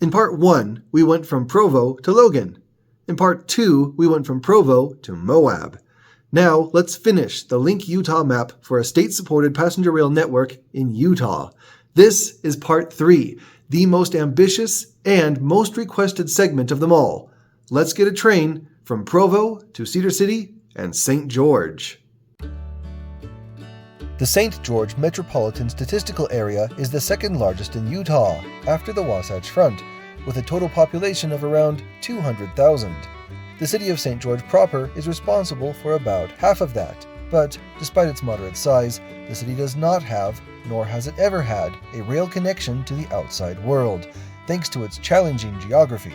In Part 1, we went from Provo to Logan. In Part 2, we went from Provo to Moab. Now, let's finish the Link Utah map for a state-supported passenger rail network in Utah. This is Part 3, the most ambitious and most requested segment of them all. Let's get a train from Provo to Cedar City and St. George. The St. George Metropolitan Statistical Area is the second largest in Utah, after the Wasatch Front, with a total population of around 200,000. The city of St. George proper is responsible for about half of that, but despite its moderate size, the city does not have, nor has it ever had, a rail connection to the outside world, thanks to its challenging geography.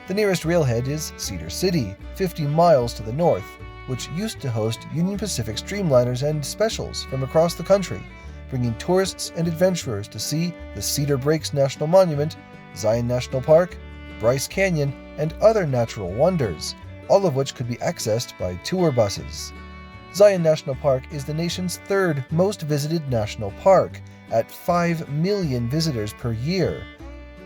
The nearest railhead is Cedar City, 50 miles to the north, which used to host Union Pacific streamliners and specials from across the country, bringing tourists and adventurers to see the Cedar Breaks National Monument, Zion National Park, Bryce Canyon, and other natural wonders, all of which could be accessed by tour buses. Zion National Park is the nation's third most visited national park, at 5 million visitors per year.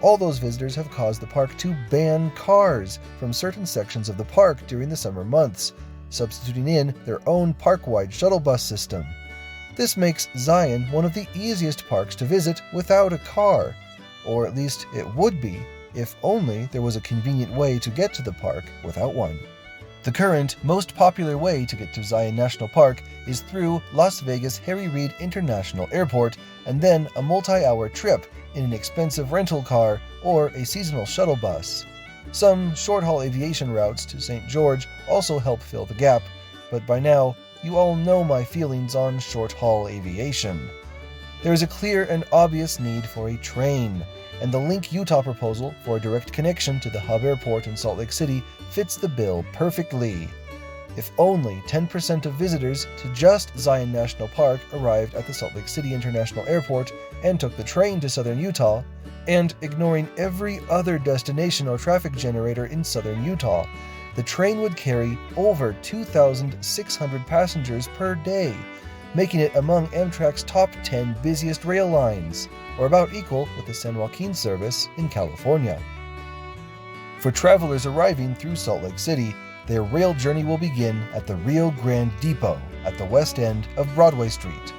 All those visitors have caused the park to ban cars from certain sections of the park during the summer months, substituting in their own park-wide shuttle bus system. This makes Zion one of the easiest parks to visit without a car, or at least it would be if only there was a convenient way to get to the park without one. The current, most popular way to get to Zion National Park is through Las Vegas Harry Reid International Airport and then a multi-hour trip in an expensive rental car or a seasonal shuttle bus. Some short-haul aviation routes to St. George also help fill the gap, but by now, you all know my feelings on short-haul aviation. There is a clear and obvious need for a train, and the Link Utah proposal for a direct connection to the hub airport in Salt Lake City fits the bill perfectly. If only 10% of visitors to just Zion National Park arrived at the Salt Lake City International Airport and took the train to southern Utah, and ignoring every other destination or traffic generator in southern Utah, the train would carry over 2,600 passengers per day, making it among Amtrak's top 10 busiest rail lines, or about equal with the San Joaquin service in California. For travelers arriving through Salt Lake City, their rail journey will begin at the Rio Grande Depot at the west end of Broadway Street.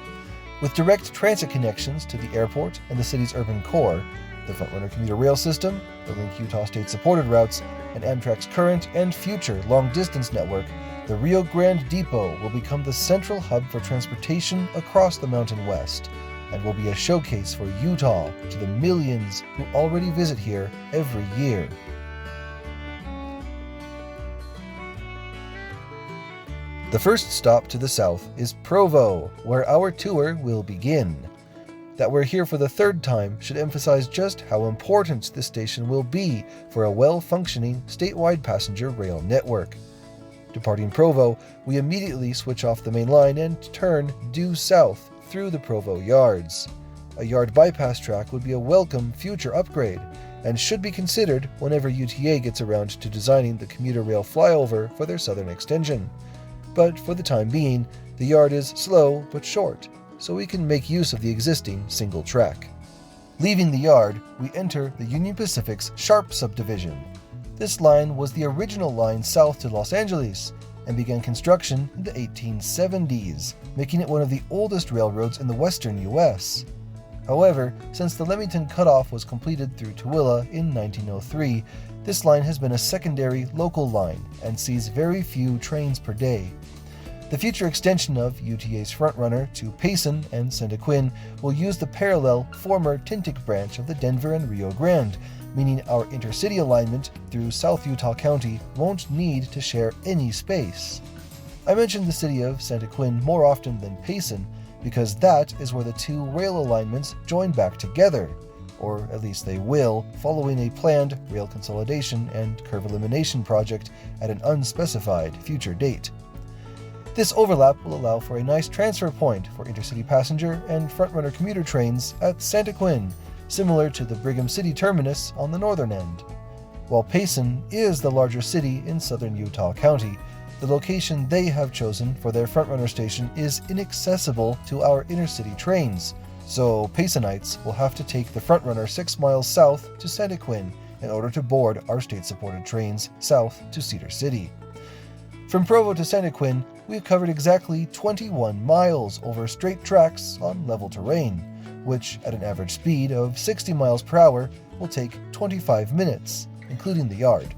With direct transit connections to the airport and the city's urban core, the Frontrunner commuter rail system, the Link Utah state-supported routes, and Amtrak's current and future long-distance network, the Rio Grande Depot will become the central hub for transportation across the Mountain West, and will be a showcase for Utah to the millions who already visit here every year. The first stop to the south is Provo, where our tour will begin. That we're here for the third time should emphasize just how important this station will be for a well-functioning statewide passenger rail network. Departing Provo, we immediately switch off the main line and turn due south through the Provo yards. A yard bypass track would be a welcome future upgrade, and should be considered whenever UTA gets around to designing the commuter rail flyover for their southern extension. But for the time being, the yard is slow but short, so we can make use of the existing single track. Leaving the yard, we enter the Union Pacific's Sharp subdivision. This line was the original line south to Los Angeles and began construction in the 1870s, making it one of the oldest railroads in the western U.S. However, since the Leamington Cutoff was completed through Tooele in 1903, this line has been a secondary local line and sees very few trains per day. The future extension of UTA's Frontrunner to Payson and Santaquin will use the parallel former Tintic branch of the Denver and Rio Grande, meaning our intercity alignment through South Utah County won't need to share any space. I mentioned the city of Santaquin more often than Payson because that is where the two rail alignments join back together, or at least they will, following a planned rail consolidation and curve elimination project at an unspecified future date. This overlap will allow for a nice transfer point for intercity passenger and Frontrunner commuter trains at Santaquin, similar to the Brigham City terminus on the northern end. While Payson is the larger city in southern Utah County, the location they have chosen for their Frontrunner station is inaccessible to our intercity trains, so Paysonites will have to take the Frontrunner 6 miles south to Santaquin in order to board our state-supported trains south to Cedar City. From Provo to Santaquin, we've covered exactly 21 miles over straight tracks on level terrain, which at an average speed of 60 miles per hour will take 25 minutes, including the yard.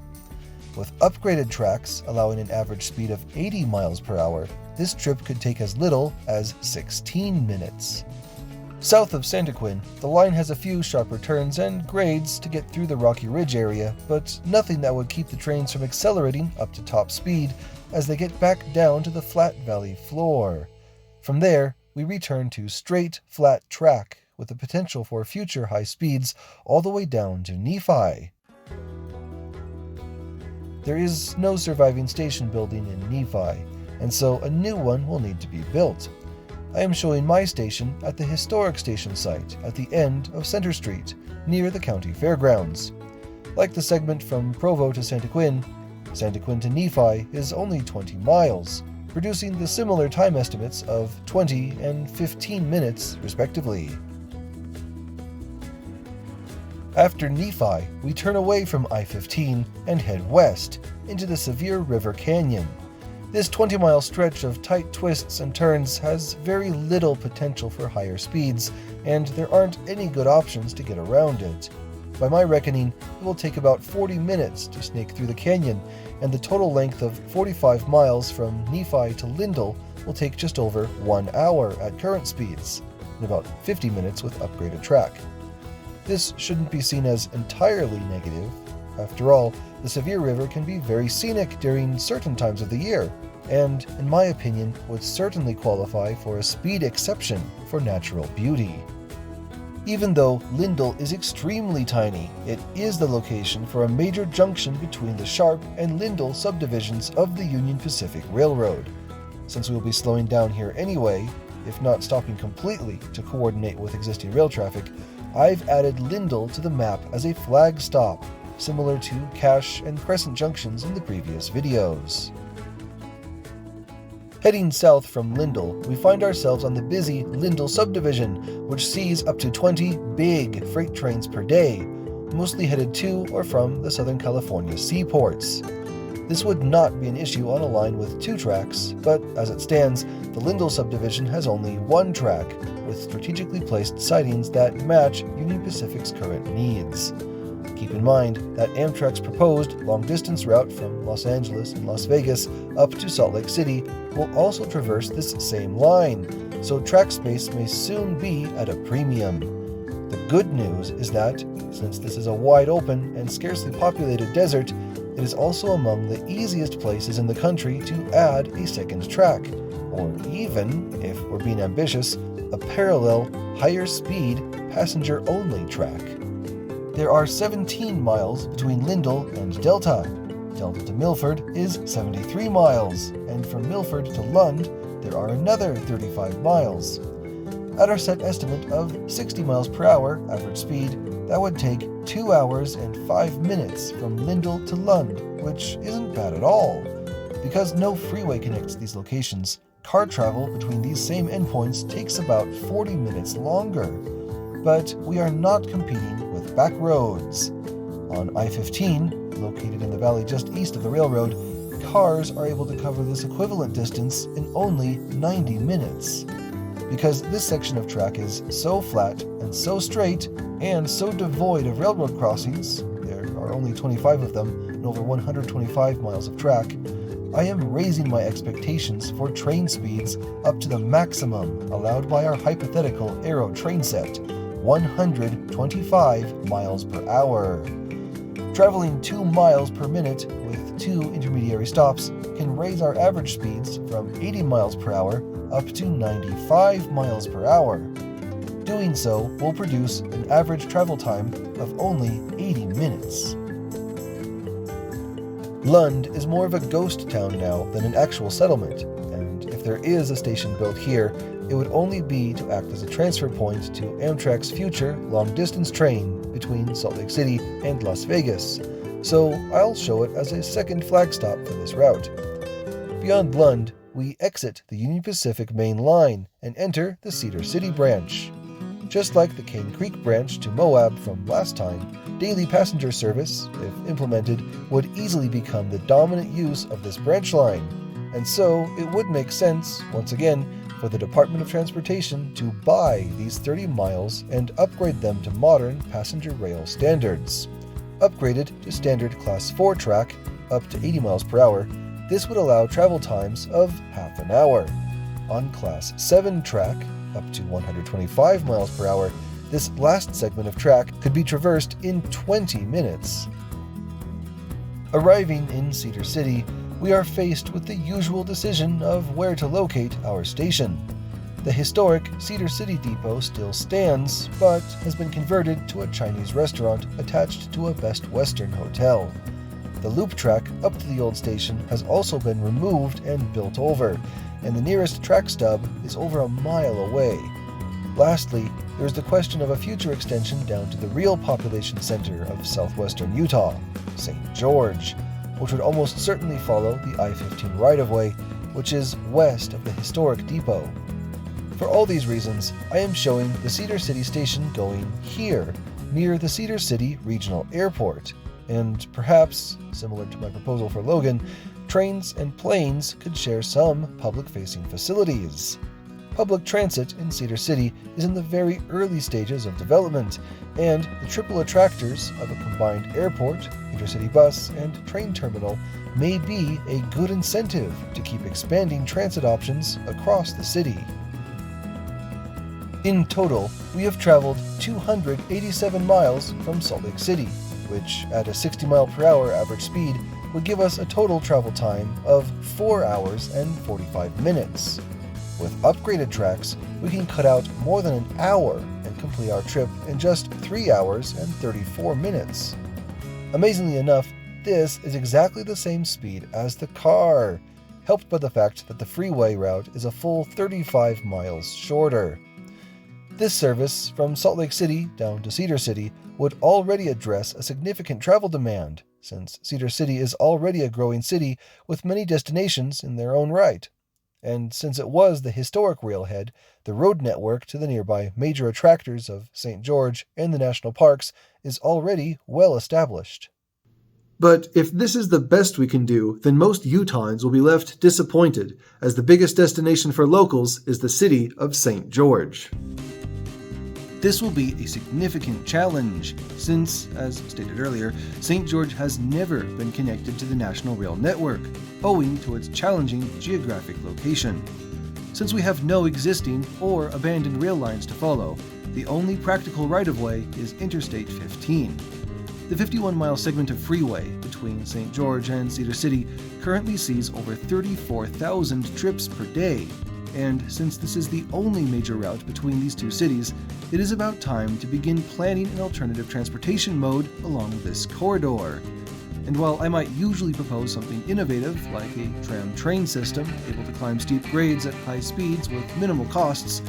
With upgraded tracks allowing an average speed of 80 miles per hour, this trip could take as little as 16 minutes. South of Santaquin, the line has a few sharper turns and grades to get through the Rocky Ridge area, but nothing that would keep the trains from accelerating up to top speed as they get back down to the flat valley floor. From there, we return to straight, flat track, with the potential for future high speeds all the way down to Nephi. There is no surviving station building in Nephi, and so a new one will need to be built. I am showing my station at the historic station site at the end of Center Street, near the county fairgrounds. Like the segment from Provo to Santaquin, Santaquin to Nephi is only 20 miles, producing the similar time estimates of 20 and 15 minutes, respectively. After Nephi, we turn away from I-15 and head west into the Sevier River Canyon. This 20-mile stretch of tight twists and turns has very little potential for higher speeds, and there aren't any good options to get around it. By my reckoning, it will take about 40 minutes to snake through the canyon, and the total length of 45 miles from Nephi to Lindell will take just over 1 hour at current speeds, and about 50 minutes with upgraded track. This shouldn't be seen as entirely negative. After all, the Sevier River can be very scenic during certain times of the year, and, in my opinion, would certainly qualify for a speed exception for natural beauty. Even though Lindell is extremely tiny, it is the location for a major junction between the Sharp and Lindell subdivisions of the Union Pacific Railroad. Since we will be slowing down here anyway, if not stopping completely to coordinate with existing rail traffic, I've added Lindell to the map as a flag stop, similar to Cache and Crescent junctions in the previous videos. Heading south from Lindell, we find ourselves on the busy Lindell subdivision, which sees up to 20 big freight trains per day, mostly headed to or from the Southern California seaports. This would not be an issue on a line with 2 tracks, but as it stands, the Lindell subdivision has only 1 track, with strategically placed sidings that match Union Pacific's current needs. Keep in mind that Amtrak's proposed long-distance route from Los Angeles and Las Vegas up to Salt Lake City will also traverse this same line, so track space may soon be at a premium. The good news is that, since this is a wide-open and scarcely populated desert, it is also among the easiest places in the country to add a second track, or even, if we're being ambitious, a parallel, higher-speed, passenger-only track. There are 17 miles between Lindell and Delta. Delta to Milford is 73 miles, and from Milford to Lund, there are another 35 miles. At our set estimate of 60 miles per hour average speed, that would take 2 hours and 5 minutes from Lindell to Lund, which isn't bad at all. Because no freeway connects these locations, car travel between these same endpoints takes about 40 minutes longer. But we are not competing with back roads. On I-15, located in the valley just east of the railroad, cars are able to cover this equivalent distance in only 90 minutes. Because this section of track is so flat and so straight and so devoid of railroad crossings, there are only 25 of them and over 125 miles of track, I am raising my expectations for train speeds up to the maximum allowed by our hypothetical aero train set, 125 miles per hour. Traveling 2 miles per minute with 2 intermediary stops can raise our average speeds from 80 miles per hour up to 95 miles per hour. Doing so will produce an average travel time of only 80 minutes. Lund is more of a ghost town now than an actual settlement, and if there is a station built here, it would only be to act as a transfer point to Amtrak's future long-distance train between Salt Lake City and Las Vegas, so I'll show it as a second flag stop for this route. Beyond Lund, we exit the Union Pacific main line and enter the Cedar City branch. Just like the Cane Creek branch to Moab from last time, daily passenger service, if implemented, would easily become the dominant use of this branch line. And so, it would make sense, once again, for the Department of Transportation to buy these 30 miles and upgrade them to modern passenger rail standards. Upgraded to standard Class 4 track, up to 80 miles per hour, this would allow travel times of half an hour. On Class 7 track, up to 125 miles per hour, this last segment of track could be traversed in 20 minutes. Arriving in Cedar City, we are faced with the usual decision of where to locate our station. The historic Cedar City Depot still stands, but has been converted to a Chinese restaurant attached to a Best Western hotel. The loop track up to the old station has also been removed and built over, and the nearest track stub is over a mile away. Lastly, there is the question of a future extension down to the real population center of southwestern Utah, St. George, which would almost certainly follow the I-15 right-of-way, which is west of the historic depot. For all these reasons, I am showing the Cedar City station going here, near the Cedar City Regional Airport, and perhaps, similar to my proposal for Logan, trains and planes could share some public-facing facilities. Public transit in Cedar City is in the very early stages of development, and the triple attractors of a combined airport, intercity bus, and train terminal may be a good incentive to keep expanding transit options across the city. In total, we have traveled 287 miles from Salt Lake City, which at a 60 mile per hour average speed would give us a total travel time of 4 hours and 45 minutes. With upgraded tracks, we can cut out more than an hour and complete our trip in just 3 hours and 34 minutes. Amazingly enough, this is exactly the same speed as the car, helped by the fact that the freeway route is a full 35 miles shorter. This service from Salt Lake City down to Cedar City would already address a significant travel demand, since Cedar City is already a growing city with many destinations in their own right. And since it was the historic railhead, the road network to the nearby major attractors of St. George and the national parks is already well established. But if this is the best we can do, then most Utahns will be left disappointed, as the biggest destination for locals is the city of St. George. This will be a significant challenge, since, as stated earlier, St. George has never been connected to the National Rail Network, owing to its challenging geographic location. Since we have no existing or abandoned rail lines to follow, the only practical right-of-way is Interstate 15. The 51-mile segment of freeway between St. George and Cedar City currently sees over 34,000 trips per day, and since this is the only major route between these two cities, it is about time to begin planning an alternative transportation mode along this corridor. And while I might usually propose something innovative, like a tram train system able to climb steep grades at high speeds with minimal costs,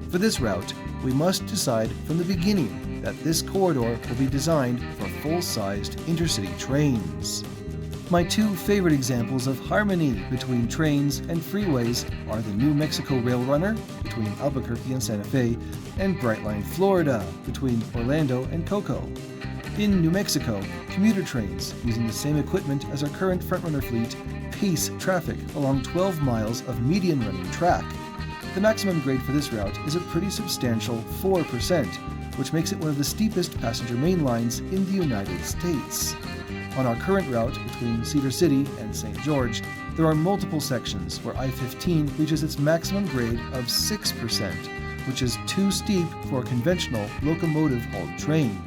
for this route, we must decide from the beginning that this corridor will be designed for full-sized intercity trains. My two favorite examples of harmony between trains and freeways are the New Mexico Rail Runner between Albuquerque and Santa Fe, and Brightline, Florida between Orlando and Cocoa. In New Mexico, commuter trains, using the same equipment as our current frontrunner fleet, pace traffic along 12 miles of median running track. The maximum grade for this route is a pretty substantial 4%, which makes it one of the steepest passenger main lines in the United States. On our current route between Cedar City and St. George, there are multiple sections where I-15 reaches its maximum grade of 6%, which is too steep for a conventional locomotive-hauled train.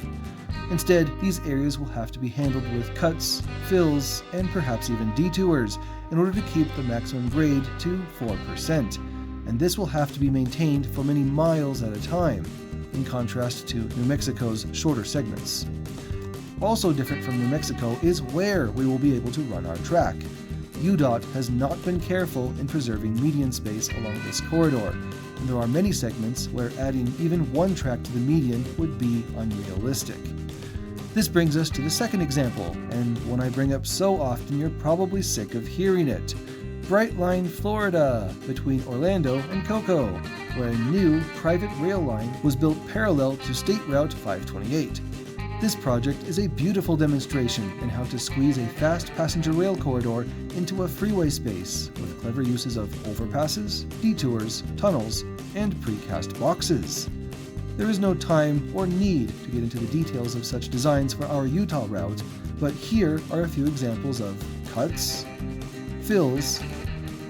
Instead, these areas will have to be handled with cuts, fills, and perhaps even detours in order to keep the maximum grade to 4%, and this will have to be maintained for many miles at a time, in contrast to New Mexico's shorter segments. Also different from New Mexico is where we will be able to run our track. UDOT has not been careful in preserving median space along this corridor, and there are many segments where adding even one track to the median would be unrealistic. This brings us to the second example, and one I bring up so often you're probably sick of hearing it. Brightline, Florida, between Orlando and Cocoa, where a new private rail line was built parallel to State Route 528. This project is a beautiful demonstration in how to squeeze a fast passenger rail corridor into a freeway space with clever uses of overpasses, detours, tunnels, and precast boxes. There is no time or need to get into the details of such designs for our Utah route, but here are a few examples of cuts, fills,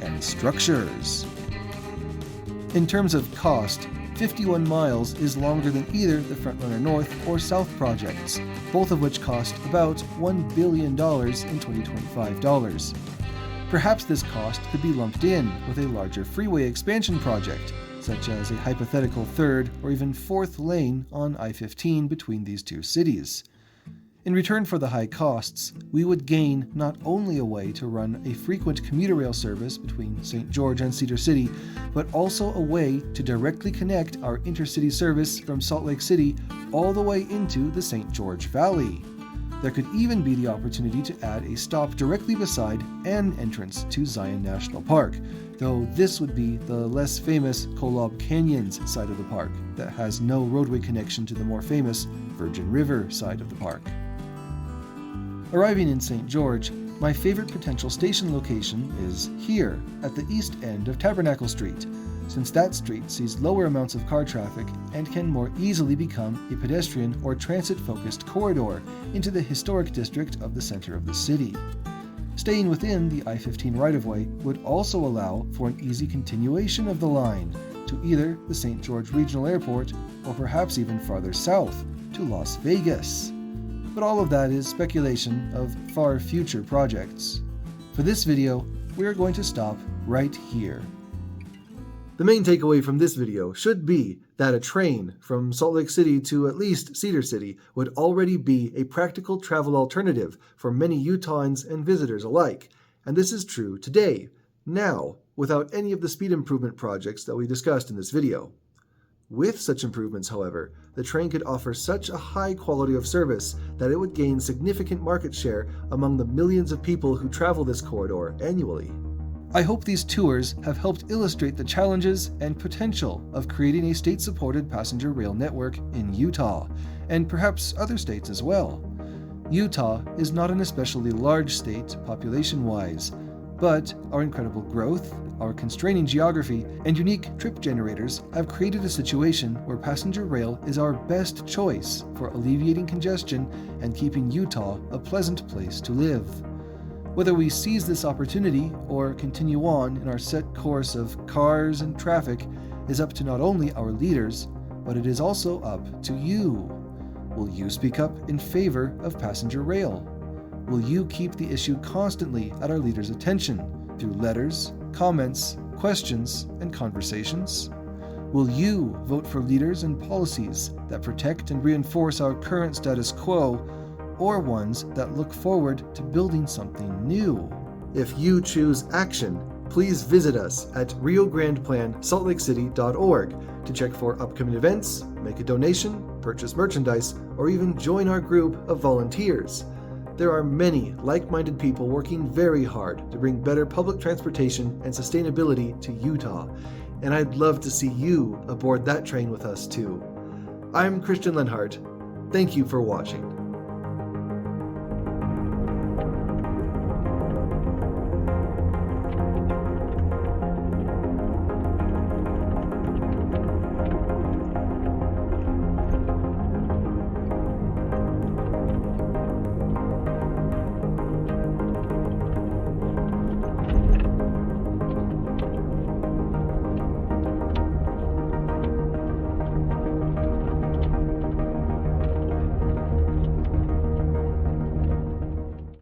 and structures. In terms of cost, 51 miles is longer than either the Frontrunner North or South projects, both of which cost about $1 billion in 2025 dollars. Perhaps this cost could be lumped in with a larger freeway expansion project, such as a hypothetical third or even fourth lane on I-15 between these two cities. In return for the high costs, we would gain not only a way to run a frequent commuter rail service between St. George and Cedar City, but also a way to directly connect our intercity service from Salt Lake City all the way into the St. George Valley. There could even be the opportunity to add a stop directly beside an entrance to Zion National Park, though this would be the less famous Kolob Canyons side of the park that has no roadway connection to the more famous Virgin River side of the park. Arriving in St. George, my favorite potential station location is here, at the east end of Tabernacle Street, since that street sees lower amounts of car traffic and can more easily become a pedestrian or transit-focused corridor into the historic district of the center of the city. Staying within the I-15 right-of-way would also allow for an easy continuation of the line to either the St. George Regional Airport or perhaps even farther south to Las Vegas. But all of that is speculation of far future projects. For this video, we are going to stop right here. The main takeaway from this video should be that a train from Salt Lake City to at least Cedar City would already be a practical travel alternative for many Utahns and visitors alike, and this is true today, now, without any of the speed improvement projects that we discussed in this video. With such improvements, however, the train could offer such a high quality of service that it would gain significant market share among the millions of people who travel this corridor annually. I hope these tours have helped illustrate the challenges and potential of creating a state-supported passenger rail network in Utah, and perhaps other states as well. Utah is not an especially large state population-wise, but our incredible growth, our constraining geography, and unique trip generators have created a situation where passenger rail is our best choice for alleviating congestion and keeping Utah a pleasant place to live. Whether we seize this opportunity or continue on in our set course of cars and traffic is up to not only our leaders, but it is also up to you. Will you speak up in favor of passenger rail? Will you keep the issue constantly at our leaders' attention through letters, comments, questions, and conversations? Will you vote for leaders and policies that protect and reinforce our current status quo, or ones that look forward to building something new? If you choose action, please visit us at riograndeplansaltlakecity.org to check for upcoming events, make a donation, purchase merchandise, or even join our group of volunteers. There are many like-minded people working very hard to bring better public transportation and sustainability to Utah, and I'd love to see you aboard that train with us too. I'm Christian Lenhart. Thank you for watching.